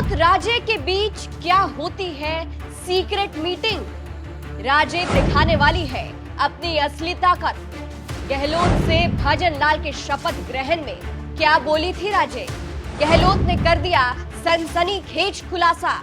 गहलोत राजे के बीच क्या होती है सीक्रेट मीटिंग? राजे दिखाने वाली है अपनी असली ताकत। गहलोत से भजन लाल के शपथ ग्रहण में क्या बोली थी राजे? गहलोत ने कर दिया सनसनीखेज खुलासा।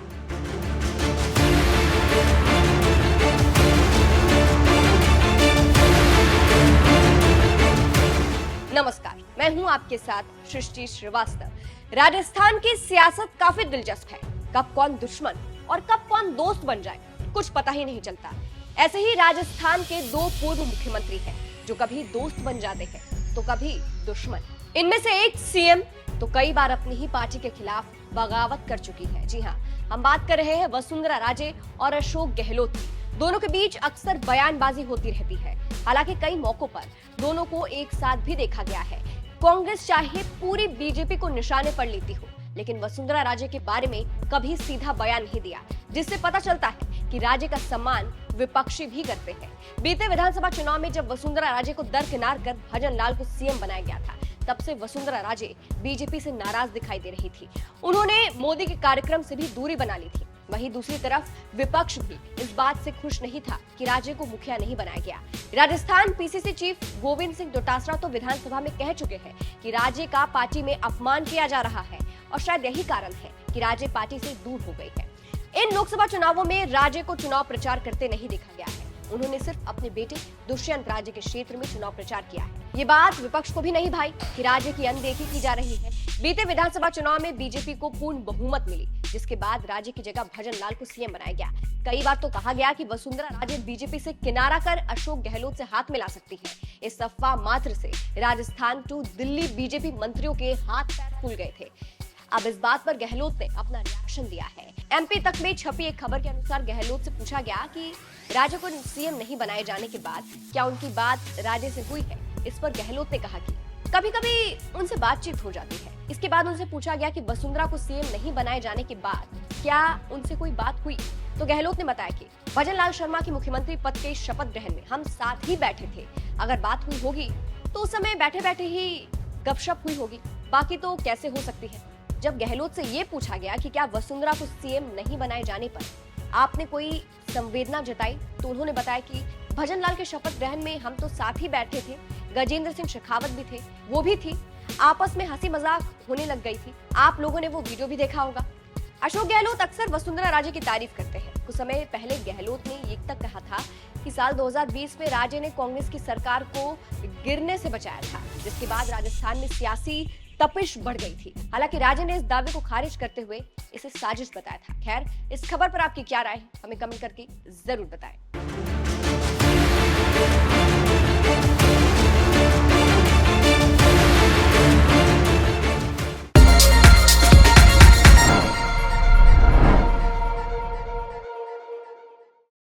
नमस्कार, मैं हूं आपके साथ सृष्टि श्रीवास्तव। राजस्थान की सियासत काफी दिलचस्प है। कब कौन दुश्मन और कब कौन दोस्त बन जाए कुछ पता ही नहीं चलता। ऐसे ही राजस्थान के दो पूर्व मुख्यमंत्री हैं जो कभी दोस्त बन जाते हैं तो कभी दुश्मन। इनमें से एक सीएम तो कई बार अपनी ही पार्टी के खिलाफ बगावत कर चुकी है। जी हाँ, हम बात कर रहे हैं वसुंधरा राजे और अशोक गहलोत की। दोनों के बीच अक्सर बयानबाजी होती रहती है। हालांकि कई मौकों पर दोनों को एक साथ भी देखा गया है। कांग्रेस चाहे पूरी बीजेपी को निशाने पर लेती हो, लेकिन वसुंधरा राजे के बारे में कभी सीधा बयान नहीं दिया, जिससे पता चलता है कि राजे का सम्मान विपक्षी भी करते हैं। बीते विधानसभा चुनाव में जब वसुंधरा राजे को दरकिनार कर भजन लाल को सीएम बनाया गया था, तब से वसुंधरा राजे बीजेपी से नाराज दिखाई दे रही थी। उन्होंने मोदी के कार्यक्रम से भी दूरी बना ली थी। वहीं दूसरी तरफ विपक्ष भी इस बात से खुश नहीं था कि राजे को मुखिया नहीं बनाया गया। राजस्थान पीसीसी चीफ गोविंद सिंह डोटासरा तो विधानसभा में कह चुके हैं कि राजे का पार्टी में अपमान किया जा रहा है और शायद यही कारण है कि राजे पार्टी से दूर हो गई है। इन लोकसभा चुनावों में राजे को चुनाव प्रचार करते नहीं देखा गया है। उन्होंने सिर्फ अपने बेटे दुष्यंत राजे के क्षेत्र में चुनाव प्रचार किया है। ये बात विपक्ष को भी नहीं भाई कि राजे की अनदेखी की जा रही है। बीते विधानसभा चुनाव में बीजेपी को पूर्ण बहुमत मिली, जिसके बाद राजे की जगह भजन लाल को सीएम बनाया गया। कई बार तो कहा गया कि वसुंधरा राजे बीजेपी से किनारा कर अशोक गहलोत से हाथ मिला सकती है। इस अफवाह मात्र से राजस्थान टू दिल्ली बीजेपी मंत्रियों के हाथ पैर फूल गए थे। अब इस बात पर गहलोत ने अपना रिएक्शन दिया है। एमपी तक में छपी एक खबर के अनुसार गहलोत से पूछा गया कि राजे को सीएम नहीं बनाए जाने के बाद क्या उनकी बात राजे से हुई है। इस पर गहलोत ने कहा कि कभी कभी उनसे बातचीत हो जाती है। इसके बाद उनसे पूछा गया कि वसुंधरा को सीएम नहीं बनाए जाने के बाद क्या उनसे कोई बात हुई, तो गहलोत ने बताया कि भजन लाल शर्मा की मुख्यमंत्री पद के शपथ ग्रहण में हम साथ ही बैठे थे। अगर बात हुई होगी तो उस समय बैठे बैठे ही गपशप हुई होगी, बाकी तो कैसे हो सकती है। जब गहलोत से ये पूछा गया कि क्या वसुंधरा को सीएम नहीं बनाए जाने पर आपने कोई संवेदना जताई, तो उन्होंने बताया कि भजन लाल के शपथ ग्रहण में हम तो साथ ही बैठे थे, गजेंद्र सिंह शेखावत भी थे, वो भी थी, आपस में हंसी मजाक होने लग गई थी। आप लोगों ने वो वीडियो भी देखा होगा। अशोक गहलोत अक्सर वसुंधरा राजे की तारीफ करते हैं। कुछ समय पहले गहलोत ने ये तक कहा था कि साल 2020 में राजे ने कांग्रेस की सरकार को गिरने से बचाया था, जिसके बाद राजस्थान में सियासी तपिश बढ़ गई थी। हालांकि राजे ने इस दावे को खारिज करते हुए इसे साजिश बताया था। खैर, इस खबर पर आपकी क्या राय है, हमें कमेंट करके जरूर बताएं।